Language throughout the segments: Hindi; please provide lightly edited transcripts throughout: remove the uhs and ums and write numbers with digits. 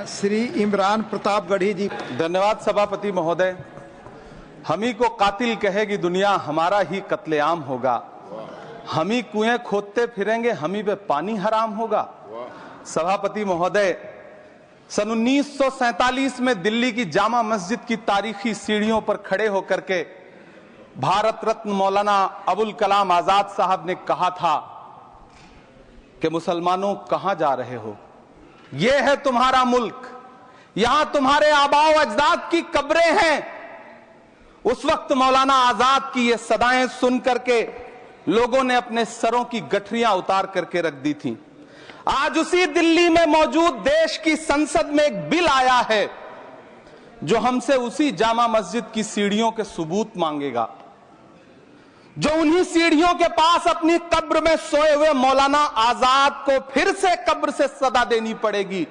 श्री इमरान प्रतापगढ़ी जी। धन्यवाद सभापति महोदय। हम ही को कातिल कहेगी दुनिया, हमारा ही कत्लेआम होगा। हम ही कुएं खोदते फिरेंगे, हम ही पे पानी हराम होगा। सभापति महोदय, सन 1947 में दिल्ली की जामा मस्जिद की तारीखी सीढ़ियों पर खड़े होकर के भारत रत्न मौलाना अबुल कलाम आजाद साहब ने कहा था कि मुसलमानों कहां जा रहे हो, यह है तुम्हारा मुल्क, यहां तुम्हारे आबाओ अजदाद की कब्रें हैं। उस वक्त मौलाना आजाद की ये सदाएं सुन करके लोगों ने अपने सरों की गठरियां उतार करके रख दी थी। आज उसी दिल्ली में मौजूद देश की संसद में एक बिल आया है जो हमसे उसी जामा मस्जिद की सीढ़ियों के सबूत मांगेगा, जो उन्हीं सीढ़ियों के पास अपनी कब्र में सोए हुए मौलाना आजाद को फिर से कब्र से सदा देनी पड़ेगी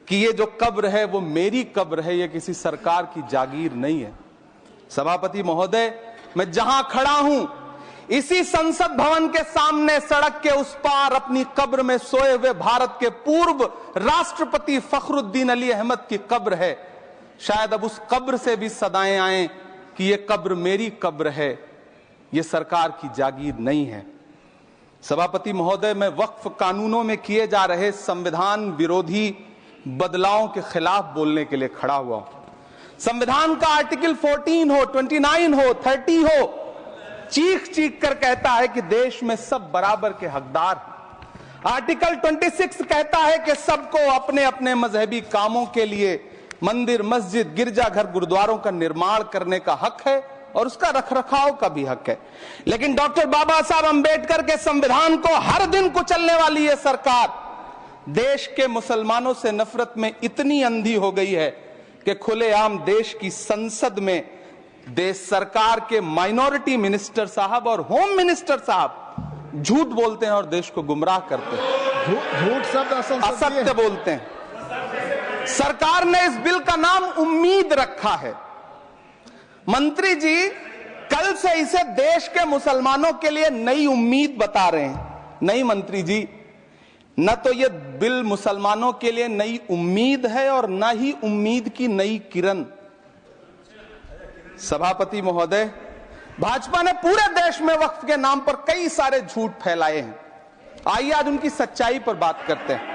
कि ये जो कब्र है वो मेरी कब्र है, ये किसी सरकार की जागीर नहीं है। सभापति महोदय, मैं जहां खड़ा हूं इसी संसद भवन के सामने सड़क के उस पार अपनी कब्र में सोए हुए भारत के पूर्व राष्ट्रपति फखरुद्दीन अली अहमद की कब्र है। शायद अब उस कब्र से भी सदाएं आए कि ये कब्र मेरी कब्र है, ये सरकार की जागीर नहीं है। सभापति महोदय, मैं वक्फ कानूनों में किए जा रहे संविधान विरोधी बदलावों के खिलाफ बोलने के लिए खड़ा हुआ हूं। संविधान का आर्टिकल 14 हो, 29 हो, 30 हो, चीख चीख कर कहता है कि देश में सब बराबर के हकदार हैं। आर्टिकल 26 कहता है कि सबको अपने अपने मजहबी कामों के लिए मंदिर, मस्जिद, गिरजाघर, गुरुद्वारों का निर्माण करने का हक है और उसका रखरखाव का भी हक है। लेकिन डॉक्टर बाबा साहब अंबेडकर के संविधान को हर दिन कुचलने वाली ये सरकार देश के मुसलमानों से नफरत में इतनी अंधी हो गई है कि खुलेआम देश की संसद में देश सरकार के माइनॉरिटी मिनिस्टर साहब और होम मिनिस्टर साहब झूठ बोलते हैं और देश को गुमराह करते हैं, झूठ शब्द असत्य बोलते हैं। सरकार ने इस बिल का नाम उम्मीद रखा है। मंत्री जी कल से इसे देश के मुसलमानों के लिए नई उम्मीद बता रहे हैं। नहीं मंत्री जी, न तो यह बिल मुसलमानों के लिए नई उम्मीद है और न ही उम्मीद की नई किरण। सभापति महोदय, भाजपा ने पूरे देश में वक्फ के नाम पर कई सारे झूठ फैलाए हैं। आइए आज उनकी सच्चाई पर बात करते हैं।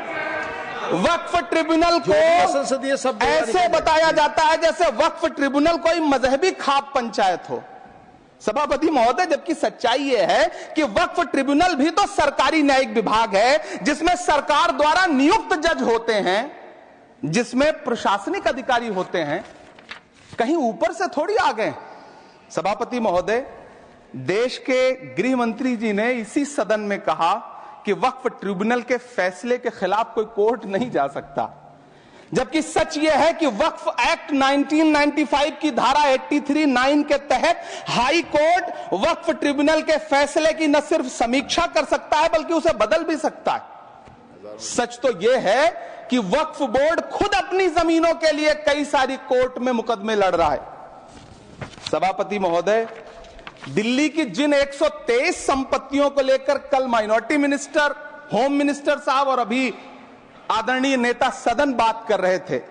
वक्फ ट्रिब्यूनल को ऐसे बताया जाता है जैसे वक्फ ट्रिब्यूनल कोई मजहबी खाप पंचायत हो। सभापति महोदय, जबकि सच्चाई यह है कि वक्फ ट्रिब्यूनल भी तो सरकारी न्यायिक विभाग है जिसमें सरकार द्वारा नियुक्त जज होते हैं, जिसमें प्रशासनिक अधिकारी होते हैं, कहीं ऊपर से थोड़ी आ गए। सभापति महोदय, देश के गृह मंत्री जी ने इसी सदन में कहा कि वक्फ ट्रिब्यूनल के फैसले के खिलाफ कोई कोर्ट नहीं जा सकता, जबकि सच यह है कि वक्फ एक्ट 1995 की धारा 83(9) के तहत हाई कोर्ट वक्फ ट्रिब्यूनल के फैसले की न सिर्फ समीक्षा कर सकता है बल्कि उसे बदल भी सकता है। सच तो यह है कि वक्फ बोर्ड खुद अपनी जमीनों के लिए कई सारी कोर्ट में मुकदमे लड़ रहा है। सभापति महोदय, दिल्ली की जिन 123 संपत्तियों को लेकर कल माइनॉरिटी मिनिस्टर, होम मिनिस्टर साहब और अभी आदरणीय नेता सदन बात कर रहे थे,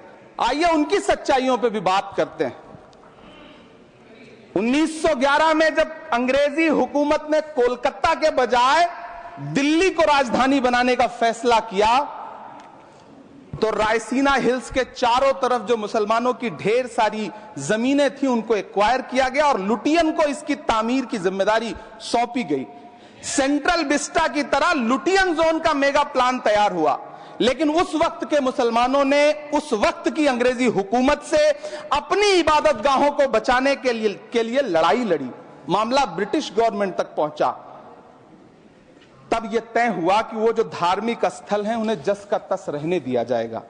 आइए उनकी सच्चाइयों पे भी बात करते हैं। 1911 में जब अंग्रेजी हुकूमत ने कोलकाता के बजाय दिल्ली को राजधानी बनाने का फैसला किया तो रायसीना हिल्स के चारों तरफ जो मुसलमानों की ढेर सारी जमीनें थी उनको एक्वायर किया गया और लुटियन को इसकी तामीर की जिम्मेदारी सौंपी गई। सेंट्रल विस्टा की तरह लुटियन जोन का मेगा प्लान तैयार हुआ, लेकिन उस वक्त के मुसलमानों ने उस वक्त की अंग्रेजी हुकूमत से अपनी इबादत गाहों को बचाने के लिए लड़ाई लड़ी। मामला ब्रिटिश गवर्नमेंट तक पहुंचा। तब यह तय हुआ कि वो जो धार्मिक स्थल हैं उन्हें जस का तस रहने दिया जाएगा।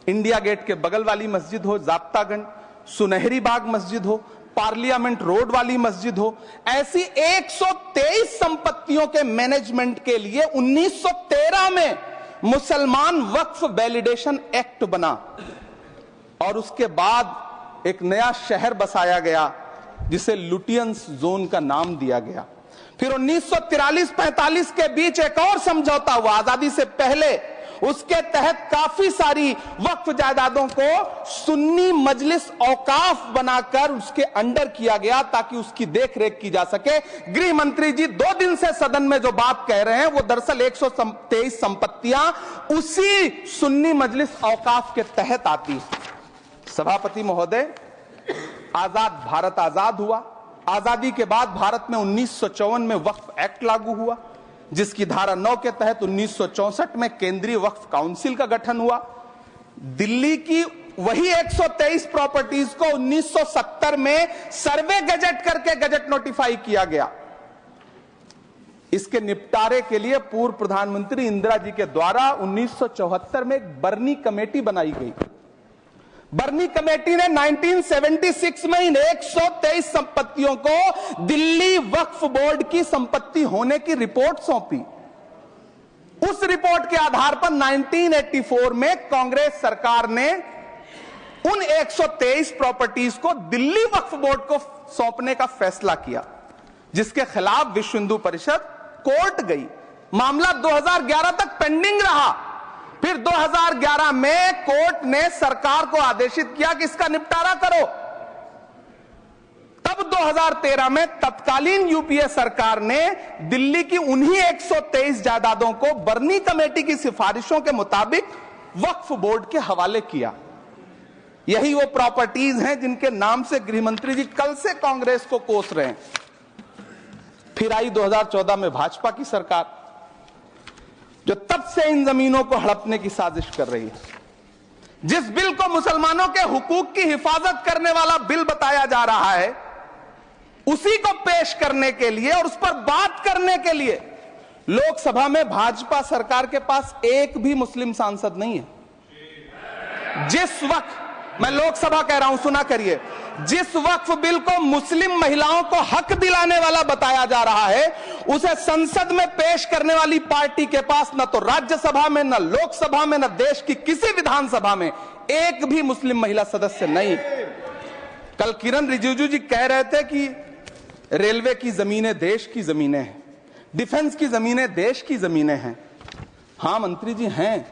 इंडिया गेट के बगल वाली मस्जिद हो, जाप्तागंज, सुनहरी बाग मस्जिद हो, पार्लियामेंट रोड वाली मस्जिद हो, ऐसी 123 संपत्तियों के मैनेजमेंट के लिए 1913 में मुसलमान वक्फ वैलिडेशन एक्ट बना और उसके बाद एक नया शहर बसाया गया जिसे लुटियंस जोन का नाम दिया गया। फिर 1943-45 के बीच एक और समझौता हुआ आजादी से पहले उसके तहत काफी सारी वक्फ जायदादों को सुन्नी मजलिस औकाफ बनाकर उसके अंडर किया गया ताकि उसकी देखरेख की जा सके। गृह मंत्री जी 2 दिन से सदन में जो बात कह रहे हैं वो दरअसल 123 संपत्तियां उसी सुन्नी मजलिस औकाफ के तहत आती। सभापति महोदय, आजाद भारत आजाद हुआ। आजादी के बाद भारत में 1954 में वक्फ एक्ट लागू हुआ, जिसकी धारा 9 के तहत 1964 में केंद्रीय वक्फ काउंसिल का गठन हुआ। दिल्ली की वही 123 प्रॉपर्टीज को 1970 में सर्वे गजट करके गजट नोटिफाई किया गया। इसके निपटारे के लिए पूर्व प्रधानमंत्री इंदिरा जी के द्वारा 1974 में एक बर्नी कमेटी बनाई गई। बर्नी कमेटी ने 1976 में इन 123 संपत्तियों को दिल्ली वक्फ बोर्ड की संपत्ति होने की रिपोर्ट सौंपी। उस रिपोर्ट के आधार पर 1984 में कांग्रेस सरकार ने उन 123 प्रॉपर्टीज को दिल्ली वक्फ बोर्ड को सौंपने का फैसला किया, जिसके खिलाफ विश्व हिंदू परिषद कोर्ट गई। मामला 2011 तक पेंडिंग रहा। फिर 2011 में कोर्ट ने सरकार को आदेशित किया कि इसका निपटारा करो। तब 2013 में तत्कालीन यूपीए सरकार ने दिल्ली की उन्हीं 123 जायदादों को बर्नी कमेटी की सिफारिशों के मुताबिक वक्फ बोर्ड के हवाले किया। यही वो प्रॉपर्टीज हैं जिनके नाम से गृह मंत्री जी कल से कांग्रेस को कोस रहे हैं। फिर आई 2014 में भाजपा की सरकार, जो तब से इन जमीनों को हड़पने की साजिश कर रही है। जिस बिल को मुसलमानों के हुकूक की हिफाजत करने वाला बिल बताया जा रहा है, उसी को पेश करने के लिए और उस पर बात करने के लिए लोकसभा में भाजपा सरकार के पास एक भी मुस्लिम सांसद नहीं है। जिस वक्त, मैं लोकसभा कह रहा हूं, सुना करिए, जिस वक्फ बिल को मुस्लिम महिलाओं को हक दिलाने वाला बताया जा रहा है, उसे संसद में पेश करने वाली पार्टी के पास न तो राज्यसभा में, न लोकसभा में, न देश की किसी विधानसभा में एक भी मुस्लिम महिला सदस्य नहीं। कल किरण रिजिजू जी कह रहे थे कि रेलवे की जमीनें देश की जमीनें हैं, डिफेंस की जमीनें देश की जमीनें हैं। हां मंत्री जी, हैं,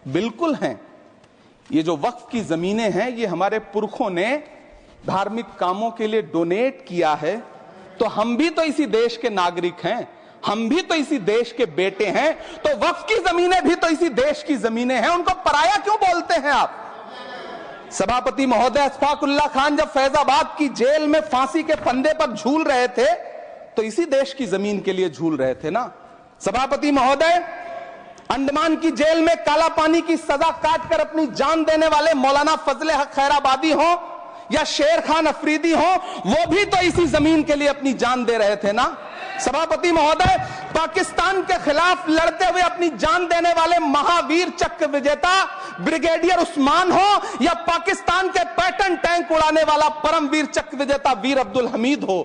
बिल्कुल हैं। ये जो वक्फ की जमीनें हैं, ये हमारे पुरखों ने धार्मिक कामों के लिए डोनेट किया है। तो हम भी तो इसी देश के नागरिक हैं, हम भी तो इसी देश के बेटे हैं, तो वक्फ की जमीनें भी तो इसी देश की जमीनें हैं। उनको पराया क्यों बोलते हैं आप? सभापति महोदय, अशफाकुल्लाह खान जब फैजाबाद की जेल में फांसी के फंदे पर झूल रहे थे, तो इसी देश की जमीन के लिए झूल रहे थे ना। सभापति महोदय, अंडमान की जेल में काला पानी की सजा काटकर अपनी जान देने वाले मौलाना फजले हक खैराबादी हो या शेर खान अफरीदी हो, वो भी तो इसी जमीन के लिए अपनी जान दे रहे थे ना। सभापति महोदय, पाकिस्तान के खिलाफ लड़ते हुए अपनी जान देने वाले महावीर चक्र विजेता ब्रिगेडियर उस्मान हो या पाकिस्तान के पैटर्न टैंक उड़ाने वाला परमवीर चक्र विजेता वीर अब्दुल हमीद हो,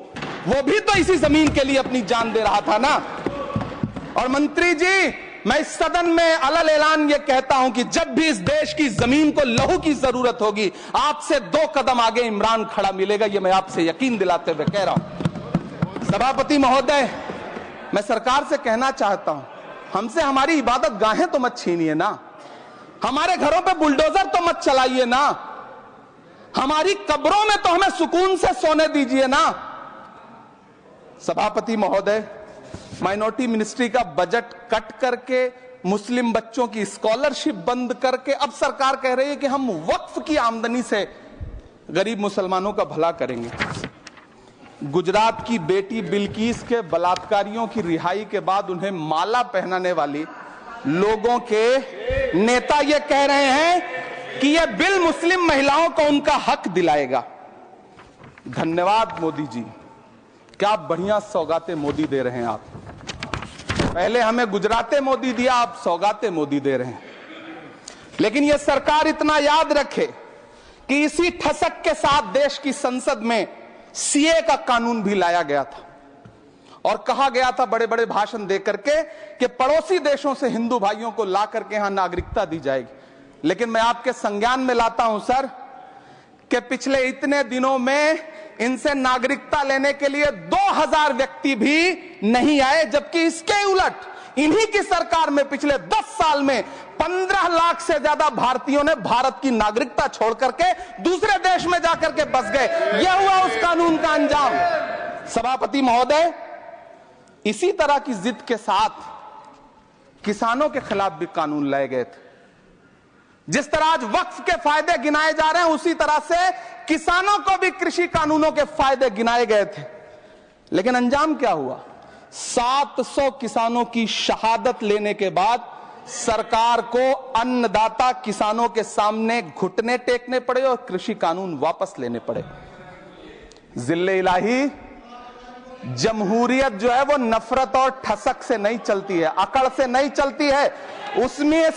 वो भी तो इसी जमीन के लिए अपनी जान दे रहा था ना। और मंत्री जी, मैं इस सदन में अलल ऐलान ये कहता हूं कि जब भी इस देश की जमीन को लहू की जरूरत होगी, आपसे 2 कदम आगे इमरान खड़ा मिलेगा। ये मैं आपसे यकीन दिलाते हुए कह रहा हूं। सभापति महोदय, मैं सरकार से कहना चाहता हूं, हमसे हमारी इबादत गाहें तो मत छीनिए ना, हमारे घरों पे बुलडोजर तो मत चलाइए ना, हमारी कब्रों में तो हमें सुकून से सोने दीजिए ना। सभापति महोदय, माइनॉरिटी मिनिस्ट्री का बजट कट करके मुस्लिम बच्चों की स्कॉलरशिप बंद करके अब सरकार कह रही है कि हम वक्फ की आमदनी से गरीब मुसलमानों का भला करेंगे। गुजरात की बेटी बिल्किस के बलात्कारियों की रिहाई के बाद उन्हें माला पहनाने वाली लोगों के नेता ये कह रहे हैं कि यह बिल मुस्लिम महिलाओं को उनका हक दिलाएगा। धन्यवाद मोदी जी, क्या बढ़िया सौगातें मोदी दे रहे हैं आप। पहले हमें गुजराते मोदी दिया, आप सौगाते मोदी दे रहे हैं। लेकिन यह सरकार इतना याद रखे कि इसी ठसक के साथ देश की संसद में सीए का कानून भी लाया गया था और कहा गया था बड़े बड़े भाषण देकर के कि पड़ोसी देशों से हिंदू भाइयों को ला करके यहां नागरिकता दी जाएगी। लेकिन मैं आपके संज्ञान में लाता हूं सर कि पिछले इतने दिनों में इनसे नागरिकता लेने के लिए 2000 व्यक्ति भी नहीं आए, जबकि इसके उलट इन्हीं की सरकार में पिछले 10 साल में 15 लाख से ज्यादा भारतीयों ने भारत की नागरिकता छोड़ करके दूसरे देश में जाकर के बस गए। यह हुआ उस कानून का अंजाम। सभापति महोदय, इसी तरह की जिद के साथ किसानों के खिलाफ भी कानून लाए गए थे। जिस तरह आज वक्फ के फायदे गिनाए जा रहे हैं, उसी तरह से किसानों को भी कृषि कानूनों के फायदे गिनाए गए थे। लेकिन अंजाम क्या हुआ? 700 किसानों की शहादत लेने के बाद सरकार को अन्नदाता किसानों के सामने घुटने टेकने पड़े और कृषि कानून वापस लेने पड़े। जिल्ले इलाही, जमहूरियत जो है वो नफरत और ठसक से नहीं चलती है, अकड़ से नहीं चलती है। उसमें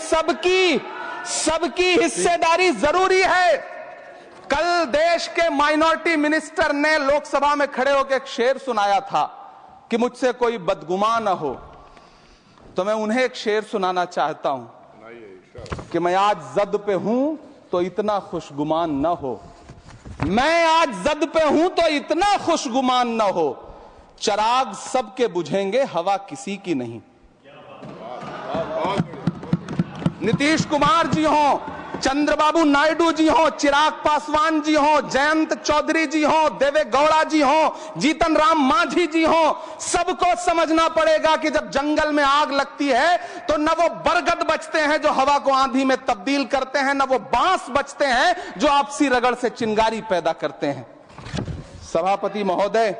सबकी हिस्सेदारी जरूरी है। कल देश के माइनॉरिटी मिनिस्टर ने लोकसभा में खड़े होकर एक शेर सुनाया था कि मुझसे कोई बदगुमान न हो, तो मैं उन्हें एक शेर सुनाना चाहता हूं कि मैं आज जद पे हूं तो इतना खुशगुमान न हो, मैं आज जद पे हूं तो इतना खुशगुमान न हो, चराग सबके बुझेंगे हवा किसी की नहीं। नीतीश कुमार जी हो, चंद्रबाबू नायडू जी हो, चिराग पासवान जी हो, जयंत चौधरी जी हो, देवे गौड़ा जी हो, जीतन राम मांझी जी हो, सबको समझना पड़ेगा कि जब जंगल में आग लगती है तो न वो बरगद बचते हैं जो हवा को आंधी में तब्दील करते हैं, न वो बांस बचते हैं जो आपसी रगड़ से चिंगारी पैदा करते हैं। सभापति महोदय,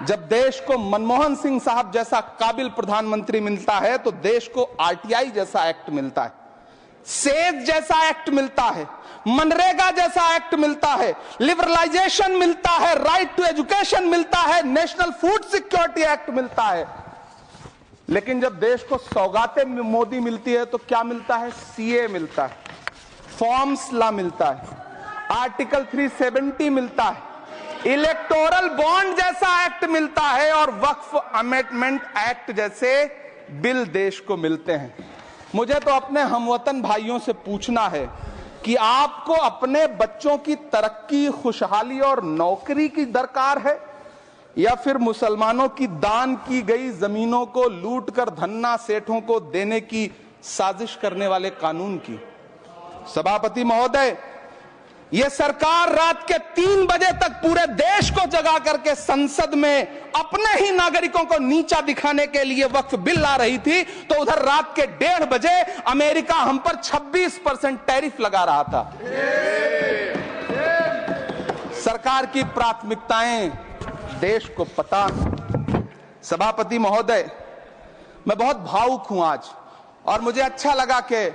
जब देश को मनमोहन सिंह साहब जैसा काबिल प्रधानमंत्री मिलता है तो देश को आरटीआई जैसा एक्ट मिलता है, सेज जैसा एक्ट मिलता है, मनरेगा जैसा एक्ट मिलता है, लिबरलाइजेशन मिलता है, राइट टू एजुकेशन मिलता है, नेशनल फूड सिक्योरिटी एक्ट मिलता है। लेकिन जब देश को सौगातें मोदी मिलती है तो क्या मिलता है? सीए मिलता है, फॉर्म्स लॉ मिलता है, आर्टिकल 370 मिलता है, इलेक्टोरल बॉन्ड जैसा एक्ट मिलता है और वक्फ अमेंडमेंट एक्ट जैसे बिल देश को मिलते हैं। मुझे तो अपने हमवतन भाइयों से पूछना है कि आपको अपने बच्चों की तरक्की, खुशहाली और नौकरी की दरकार है या फिर मुसलमानों की दान की गई जमीनों को लूटकर धन्ना सेठों को देने की साजिश करने वाले कानून की? सभापति महोदय, यह सरकार रात के 3 बजे तक पूरे देश को जगा करके संसद में अपने ही नागरिकों को नीचा दिखाने के लिए वक्फ बिल ला रही थी, तो उधर रात के 1:30 बजे अमेरिका हम पर 26% टैरिफ लगा रहा था। सरकार की प्राथमिकताएं देश को पता। सभापति महोदय, मैं बहुत भावुक हूं आज, और मुझे अच्छा लगा कि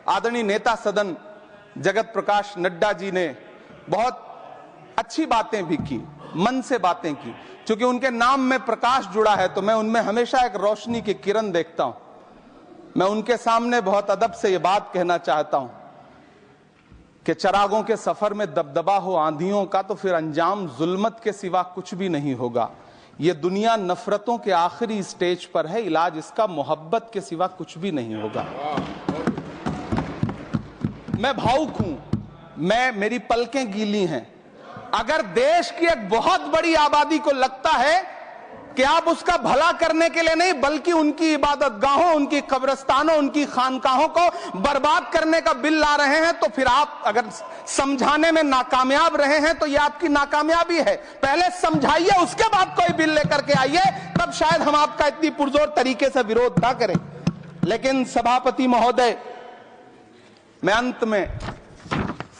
आदरणीय नेता सदन जगत प्रकाश नड्डा जी ने बहुत अच्छी बातें भी की, मन से बातें की। क्योंकि उनके नाम में प्रकाश जुड़ा है तो मैं उनमें हमेशा एक रोशनी की किरण देखता हूं। मैं उनके सामने बहुत अदब से यह बात कहना चाहता हूं कि चरागों के सफर में दबदबा हो आंधियों का तो फिर अंजाम जुल्मत के सिवा कुछ भी नहीं होगा। यह दुनिया नफरतों के आखिरी स्टेज पर है, इलाज इसका मोहब्बत के सिवा कुछ भी नहीं होगा। मैं भावुक हूं, मेरी पलकें गीली हैं। अगर देश की एक बहुत बड़ी आबादी को लगता है कि आप उसका भला करने के लिए नहीं बल्कि उनकी इबादतगाहों, उनकी कब्रिस्तानों, उनकी खानकाहों को बर्बाद करने का बिल ला रहे हैं, तो फिर आप अगर समझाने में नाकामयाब रहे हैं तो यह आपकी नाकामयाबी है। पहले समझाइए, उसके बाद कोई बिल लेकर के आइए, तब शायद हम आपका इतनी पुरजोर तरीके से विरोध ना करें। लेकिन सभापति महोदय, मैं अंत में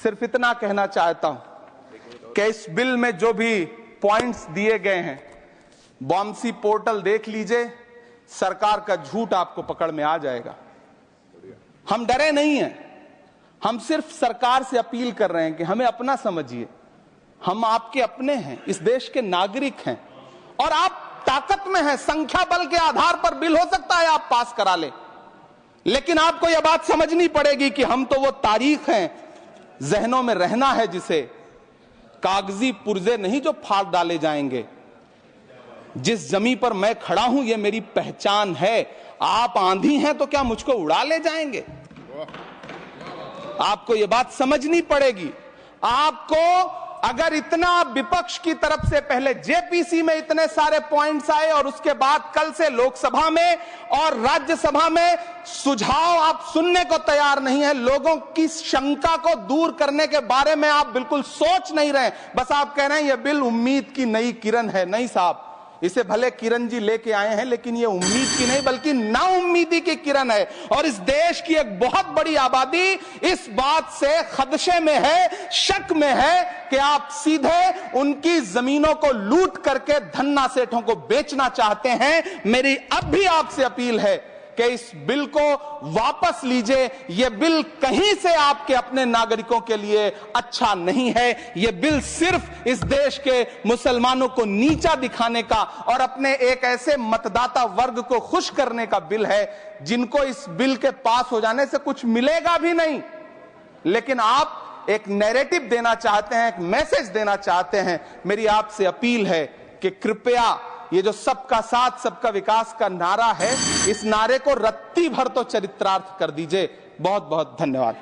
सिर्फ इतना कहना चाहता हूं कि इस बिल में जो भी पॉइंट्स दिए गए हैं, बॉम्सी पोर्टल देख लीजिए, सरकार का झूठ आपको पकड़ में आ जाएगा। हम डरे नहीं हैं, हम सिर्फ सरकार से अपील कर रहे हैं कि हमें अपना समझिए। हम आपके अपने हैं, इस देश के नागरिक हैं और आप ताकत में हैं। संख्या बल के आधार पर बिल हो सकता है आप पास करा ले, लेकिन आपको यह बात समझनी पड़ेगी कि हम तो वो तारीख हैं, जहनों में रहना है जिसे कागजी पुर्जे नहीं जो फाड़ डाले जाएंगे। जिस जमीन पर मैं खड़ा हूं यह मेरी पहचान है। आप आंधी हैं तो क्या मुझको उड़ा ले जाएंगे? आपको यह बात समझनी पड़ेगी। आपको अगर इतना विपक्ष की तरफ से पहले जेपीसी में इतने सारे पॉइंट्स आए और उसके बाद कल से लोकसभा में और राज्यसभा में सुझाव आप सुनने को तैयार नहीं है, लोगों की शंका को दूर करने के बारे में आप बिल्कुल सोच नहीं रहे, बस आप कह रहे हैं यह बिल उम्मीद की नई किरण है। नहीं साहब, इसे भले किरण जी लेके आए हैं, लेकिन ये उम्मीद की नहीं बल्कि नाउम्मीदी की किरण है। और इस देश की एक बहुत बड़ी आबादी इस बात से खदशे में है, शक में है कि आप सीधे उनकी जमीनों को लूट करके धन्ना सेठों को बेचना चाहते हैं। मेरी अब भी आपसे अपील है कि इस बिल को वापस लीजिए। यह बिल कहीं से आपके अपने नागरिकों के लिए अच्छा नहीं है। यह बिल सिर्फ इस देश के मुसलमानों को नीचा दिखाने का और अपने एक ऐसे मतदाता वर्ग को खुश करने का बिल है जिनको इस बिल के पास हो जाने से कुछ मिलेगा भी नहीं, लेकिन आप एक नैरेटिव देना चाहते हैं, एक मैसेज देना चाहते हैं। मेरी आपसे अपील है कि कृपया ये जो सबका साथ सबका विकास का नारा है, इस नारे को रत्ती भर तो चरित्रार्थ कर दीजिए। बहुत बहुत धन्यवाद।